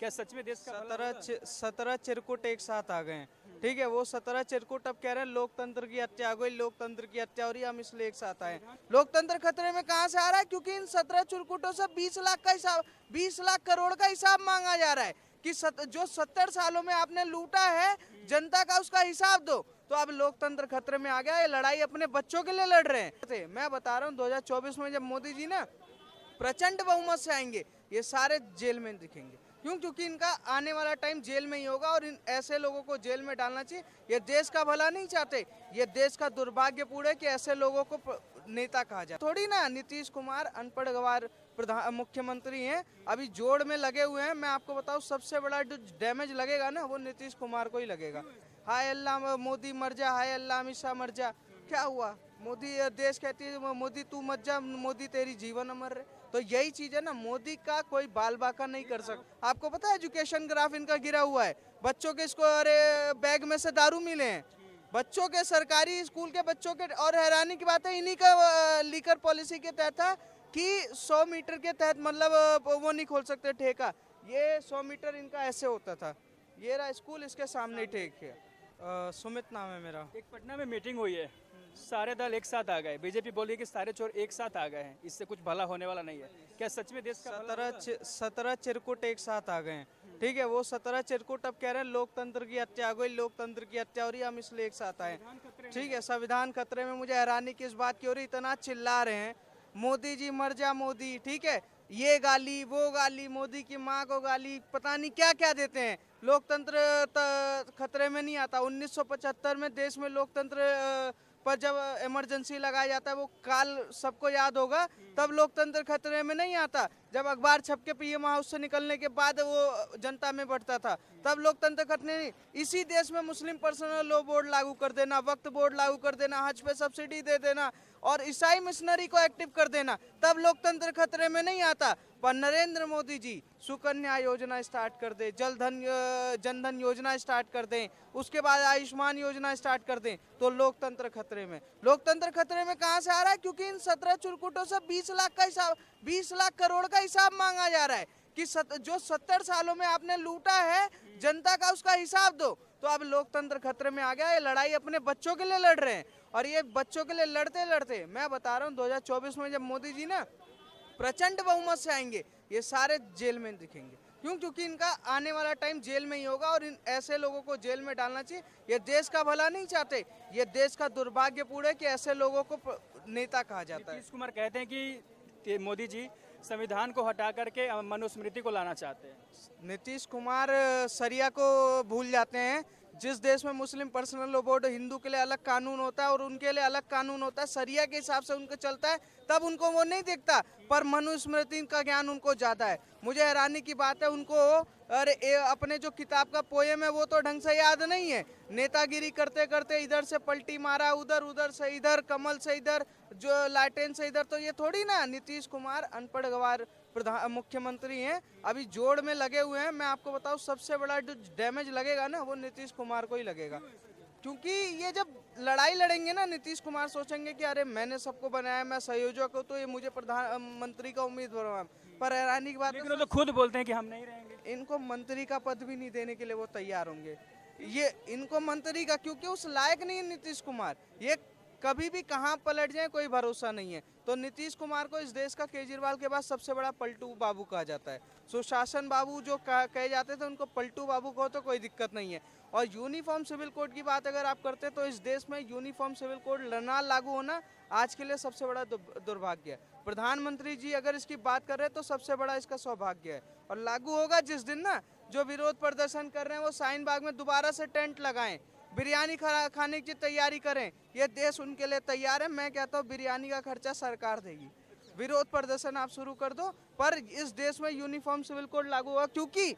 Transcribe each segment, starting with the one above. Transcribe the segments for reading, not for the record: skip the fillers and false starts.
क्या सच में देश का भला सत्रह होगा? 17 चिरकुट एक साथ आ गए हैं। ठीक है, वो 17 चिरकुट अब कह रहे हैं लोकतंत्र की हत्या हो गई, लोकतंत्र की हत्या हो रही है, हम इसलिए एक साथ आए हैं। लोकतंत्र खतरे में कहाँ से आ रहा है? क्योंकि इन 17 चिरकुटों से 20 लाख का हिसाब, 20 लाख करोड़ का हिसाब मांगा जा रहा है कि जो 70 सालों में आपने लूटा है जनता का, उसका हिसाब दो। तो अब लोकतंत्र खतरे में आ गया। ये लड़ाई अपने बच्चों के लिए लड़ रहे हैं। मैं बता रहा हूँ 2024 में जब मोदी जी ना प्रचंड बहुमत से आएंगे, ये सारे जेल में दिखेंगे। क्यों? क्योंकि इनका आने वाला टाइम जेल में ही होगा और इन ऐसे लोगों को जेल में डालना चाहिए। ये देश का भला नहीं चाहते, ये देश का दुर्भाग्यपूर्ण है कि ऐसे लोगों को नेता कहा जाए। थोड़ी ना नीतीश कुमार अनपढ़ गवार प्रधान मुख्यमंत्री हैं, अभी जोड़ में लगे हुए हैं। मैं आपको बताऊं सबसे बड़ा जो डैमेज लगेगा ना वो नीतीश कुमार को ही लगेगा। हाय अल्लाह मोदी मर जा, हाय अल्लाह अमित शाह मर जा। क्या हुआ? मोदी देश कहती है मोदी तू मत जा, मोदी तेरी जीवन अमर है। तो यही चीज है ना, मोदी का कोई बाल बाका नहीं कर सकता। आपको पता है एजुकेशन ग्राफ इनका गिरा हुआ है, बच्चों के इसको अरे बैग में से दारू मिले हैं बच्चों के, सरकारी स्कूल के बच्चों के। और हैरानी की बात है इन्हीं का लीकर पॉलिसी के तहत था कि 100 मीटर के तहत मतलब वो नहीं खोल सकते ठेका। ये 100 मीटर इनका ऐसे होता था। ये रहा स्कूल, इसके सामने ठेक है। सुमित नाम है मेरा। एक पटना में मीटिंग हुई है, सारे दल एक साथ आ गए, बीजेपी बोली कि सारे चोर एक साथ आ गए हैं, इससे कुछ भला होने वाला नहीं है। क्या सच में देश का भला होगा? 17 चिरकुट एक साथ आ गए हैं। ठीक है, वो 17 चिरकुट अब कह रहे हैं लोकतंत्र की हत्या हो गई, लोकतंत्र की हत्या हो रही है, हम इसलिए एक साथ आए। ठीक है, संविधान खतरे में। मुझे हैरानी किस बात की हो रही, इतना चिल्ला रहे हैं मोदी जी मर जा मोदी। ठीक है, ये गाली वो गाली, मोदी की माँ को गाली, पता नहीं क्या क्या देते हैं। लोकतंत्र खतरे में नहीं आता। 1975 में देश में लोकतंत्र पर जब इमरजेंसी लगाया जाता है, वो काल सबको याद होगा, तब लोकतंत्र खतरे में नहीं आता। जब अखबार छप के पीएम हाउस से निकलने के बाद वो जनता में बढ़ता था, तब लोकतंत्र खतरे नहीं। इसी देश में मुस्लिम पर्सनल लॉ बोर्ड लागू कर देना, वक्फ बोर्ड लागू कर देना, हज पे सब्सिडी दे देना और ईसाई मिशनरी को एक्टिव कर देना, तब लोकतंत्र खतरे में नहीं आता। पर नरेंद्र मोदी जी सुकन्या योजना स्टार्ट कर दे, जनधन योजना स्टार्ट कर दें, उसके बाद आयुष्मान योजना स्टार्ट कर दें, तो लोकतंत्र खतरे में। लोकतंत्र खतरे में कहाँ से आ रहा है? क्योंकि इन 17 चिरकुटों से 20 लाख का हिसाब, 20 लाख करोड़ का हिसाब मांगा जा रहा है कि जो 70 सालों में आपने लूटा है जनता का, उसका हिसाब दो। तो अब लोकतंत्र खतरे में आ गया। ये लड़ाई अपने बच्चों के लिए लड़ रहे हैं और ये बच्चों के लिए लड़ते लड़ते, मैं बता रहा हूँ 2024 में जब मोदी जी ना प्रचंड बहुमत से आएंगे, ये सारे जेल में दिखेंगे। क्यों? क्योंकि इनका आने वाला टाइम जेल में ही होगा और इन ऐसे लोगों को जेल में डालना चाहिए। ये देश का भला नहीं चाहते, ये देश का दुर्भाग्यपूर्ण है कि ऐसे लोगों को नेता कहा जाता है। नीतीश कुमार कहते हैं कि मोदी जी संविधान को हटा करके मनुस्मृति को लाना चाहते हैं। नीतीश कुमार सरिया को भूल जाते हैं। जिस देश में मुस्लिम पर्सनल लॉ बोर्ड, हिंदू के लिए अलग कानून होता है और उनके लिए अलग कानून होता है, सरिया के हिसाब से उनको चलता है, तब उनको वो नहीं दिखता। पर मनुस्मृति का ज्ञान उनको ज़्यादा है। मुझे हैरानी की बात है, उनको अरे अपने जो किताब का पोयम है वो तो ढंग से याद नहीं है। नेतागिरी करते करते इधर से पलटी मारा, उधर, उधर से इधर, कमल से इधर, जो लालटेन से इधर। तो ये थोड़ी ना नीतीश कुमार अनपढ़ गवार प्रधान मुख्यमंत्री हैं, अभी जोड़ में लगे हुए हैं। मैं आपको बताऊं सबसे बड़ा जो डैमेज लगेगा ना वो नीतीश कुमार को ही लगेगा। क्योंकि ये जब लड़ाई लड़ेंगे ना, नीतीश कुमार सोचेंगे कि अरे मैंने सबको बनाया, मैं संयोजक हूँ, तो ये मुझे प्रधानमंत्री का उम्मीदवार बनाया। पर हैरानी की बात है, लेकिन वो तो खुद बोलते हैं कि हम नहीं रहेंगे। इनको मंत्री का पद भी नहीं देने के लिए वो तैयार होंगे। ये इनको मंत्री का, क्योंकि उस लायक नहीं है नीतीश कुमार। ये कभी भी कहाँ पलट जाए कोई भरोसा नहीं है। तो नीतीश कुमार को इस देश का केजरीवाल के बाद सबसे बड़ा पलटू बाबू कहा जाता है। सुशासन बाबू जो कहे जाते थे, उनको पलटू बाबू कहो तो कोई दिक्कत नहीं है। और यूनिफॉर्म सिविल कोड की बात अगर आप करते तो इस देश में यूनिफॉर्म सिविल कोड ना लागू होना आज के लिए सबसे बड़ा दुर्भाग्य है। प्रधानमंत्री जी अगर इसकी बात कर रहे हैं तो सबसे बड़ा इसका सौभाग्य है। और लागू होगा जिस दिन ना, जो विरोध प्रदर्शन कर रहे हैं वो शाहीन बाग में दोबारा से टेंट लगाएं, बिरयानी खाने की तैयारी करें। ये देश उनके लिए तैयार है। मैं कहता हूँ बिरयानी का खर्चा सरकार देगी। विरोध प्रदर्शन आप शुरू कर दो, पर इस देश में यूनिफॉर्म सिविल कोड लागू होगा, क्योंकि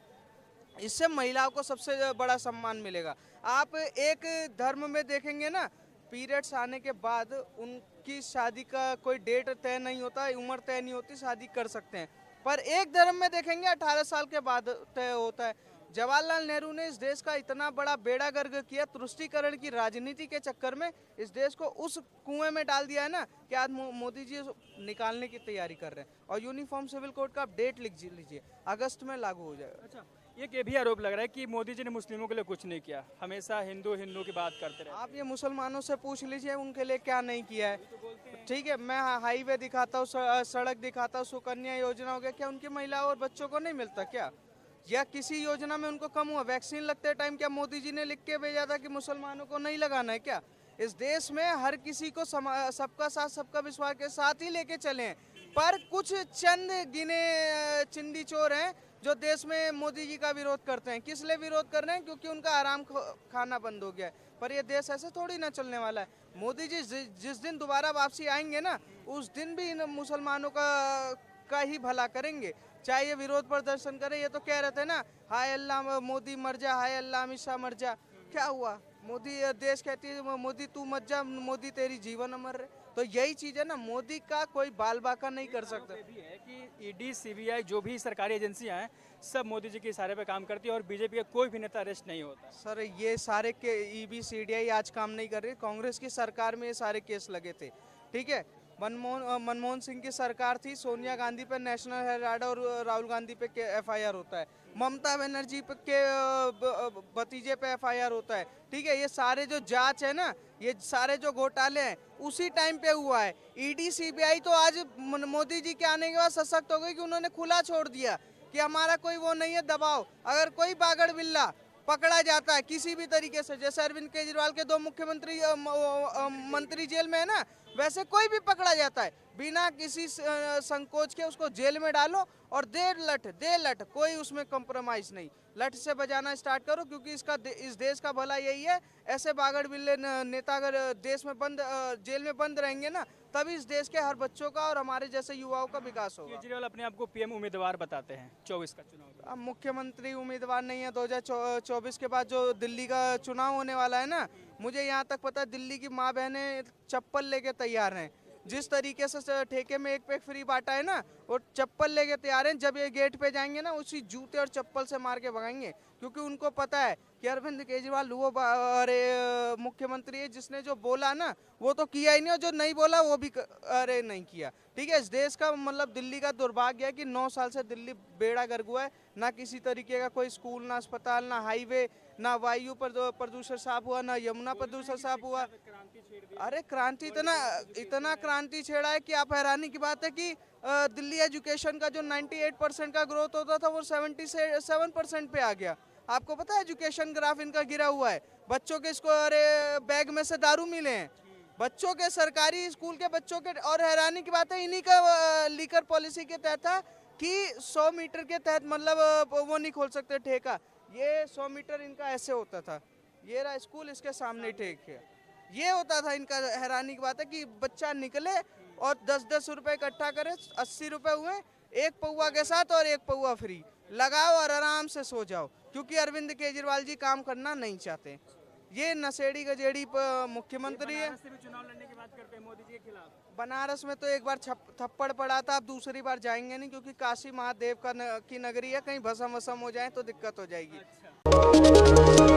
इससे महिलाओं को सबसे बड़ा सम्मान मिलेगा। आप एक धर्म में देखेंगे ना, पीरियड्स आने के बाद उनकी शादी का कोई डेट तय नहीं होता, उम्र तय नहीं होती, शादी कर सकते हैं। पर एक धर्म में देखेंगे 18 साल के बाद तय होता है। जवाहरलाल नेहरू ने इस देश का इतना बड़ा बेड़ा गर्क किया, तुष्टीकरण की राजनीति के चक्कर में इस देश को उस कुएं में डाल दिया है ना कि आज मोदी जी निकालने की तैयारी कर रहे हैं। और यूनिफॉर्म सिविल कोड का आप डेट लिख लीजिए, अगस्त में लागू हो जाएगा। अच्छा, एक ये भी आरोप लग रहा है कि मोदी जी ने मुस्लिमों के लिए कुछ नहीं किया, हमेशा हिंदू हिंदू की बात करते रहे। आप ये मुसलमानों से पूछ लीजिए उनके लिए क्या नहीं किया है। ठीक है, मैं हाईवे दिखाता हूँ, सड़क दिखाता हूँ, सुकन्या योजना हो गया, क्या उनकी महिलाओं और बच्चों को नहीं मिलता क्या? या किसी योजना में उनको कम हुआ? वैक्सीन लगते टाइम क्या मोदी जी ने लिख के भेजा था कि मुसलमानों को नहीं लगाना है क्या? इस देश में हर किसी को सबका साथ सबका विश्वास के साथ ही लेके चले हैं, पर कुछ चंद गिने चिंदी चोर हैं जो देश में मोदी जी का विरोध करते हैं। किस लिए विरोध कर रहे हैं? क्योंकि उनका आराम खाना बंद हो गया है। पर ये देश ऐसे थोड़ी ना चलने वाला है। मोदी जी जिस दिन दोबारा वापसी आएंगे ना, उस दिन भी इन मुसलमानों का ही भला करेंगे, चाहे ये विरोध प्रदर्शन करे। ये तो कह रहे थे ना, हाय अल्लाह मोदी मर जा, हाय अल्लाह अमित शाह मर जा। क्या हुआ? मोदी देश कहती है मोदी तू मत जा, मोदी तेरी जीवन अमर है। तो यही चीज है ना, मोदी का कोई बाल बाका नहीं कर सकता। भी है कि ईडी सीबीआई जो भी सरकारी एजेंसियां हैं सब मोदी जी के इशारे पे काम करती है और बीजेपी का कोई भी नेता अरेस्ट नहीं होता। सर ये सारे के ईबी सीडीआई आज काम नहीं कर रही। कांग्रेस की सरकार में ये सारे केस लगे थे। ठीक है, मनमोहन सिंह की सरकार थी, सोनिया गांधी पे नेशनल हेराल्ड और राहुल गांधी पे एफआईआर होता है, ममता बनर्जी पे के भतीजे पे एफआईआर होता है। ठीक है, ये सारे जो जांच है ना, ये सारे जो घोटाले हैं उसी टाइम पे हुआ है। ईडी सीबीआई तो आज मोदी जी के आने के बाद सशक्त हो गई कि उन्होंने खुला छोड़ दिया कि हमारा कोई वो नहीं है दबाव। अगर कोई बागड़ बिल्ला पकड़ा जाता है किसी भी तरीके से, जैसे अरविंद केजरीवाल के 2 मुख्यमंत्री मंत्री जेल में है ना, वैसे कोई भी पकड़ा जाता है बिना किसी संकोच के उसको जेल में डालो और दे लठ, कोई उसमें कॉम्प्रोमाइज नहीं। लठ से बजाना स्टार्ट करो, क्योंकि इस देश का भला यही है। ऐसे बागड़ बिल्ले नेता अगर देश में जेल में बंद रहेंगे ना, तभी इस देश के हर बच्चों का और हमारे जैसे युवाओं का विकास होगा। केजरीवाल अपने आप को पीएम उम्मीदवार बताते हैं 24 का चुनाव। अब मुख्यमंत्री उम्मीदवार नहीं है। 2024 के बाद जो दिल्ली का चुनाव होने वाला है ना, मुझे यहाँ तक पता है दिल्ली की माँ बहनें चप्पल लेके तैयार हैं। जिस तरीके से ठेके में एक पैक फ्री बांटा है ना, वो चप्पल लेके तैयार हैं। जब ये गेट पे जाएंगे ना, उसी जूते और चप्पल से मार के भगाएंगे, क्योंकि उनको पता है कि अरविंद केजरीवाल वो मुख्यमंत्री है जिसने जो बोला ना वो तो किया ही नहीं, और जो नहीं बोला वो भी नहीं किया। ठीक है, इस देश का मतलब दिल्ली का दुर्भाग्य है कि 9 साल से दिल्ली बेड़ा गर्क हुआ है। ना किसी तरीके का कोई स्कूल, ना अस्पताल, ना हाईवे, ना वायु प्रदूषण साफ हुआ, ना यमुना प्रदूषण साफ हुआ। अरे क्रांति इतना क्रांति छेड़ा है कि आप हैरानी की बात है कि दिल्ली एजुकेशन का जो 98% का ग्रोथ होता था वो 77% पे आ गया। आपको पता है एजुकेशन ग्राफ इनका गिरा हुआ है। बच्चों के बैग में से दारू मिले हैं, बच्चों के सरकारी स्कूल के बच्चों के। और हैरानी की बात है इन्हीं का लीकर पॉलिसी के तहत था कि 100 मीटर के तहत मतलब वो नहीं खोल सकते ठेका। ये 100 मीटर इनका ऐसे होता था, ये रहा स्कूल, इसके सामने ठेक है, ये होता था इनका। हैरानी की बात है कि बच्चा निकले और 10-10 रुपए इकट्ठा करे, 80 रुपए हुए, 1 पौवा के साथ और 1 पौवा फ्री लगाओ और आराम से सो जाओ, क्योंकि अरविंद केजरीवाल जी काम करना नहीं चाहते। ये नशेड़ी गजेड़ी मुख्यमंत्री है। बनारस से भी चुनाव लड़ने की बात करते हैं मोदी जी के खिलाफ। बनारस में तो एक बार थप्पड़ पड़ा था, अब दूसरी बार जाएंगे नहीं, क्योंकि काशी महादेव की नगरी है, कहीं भसम वसम हो जाए तो दिक्कत हो जाएगी। अच्छा।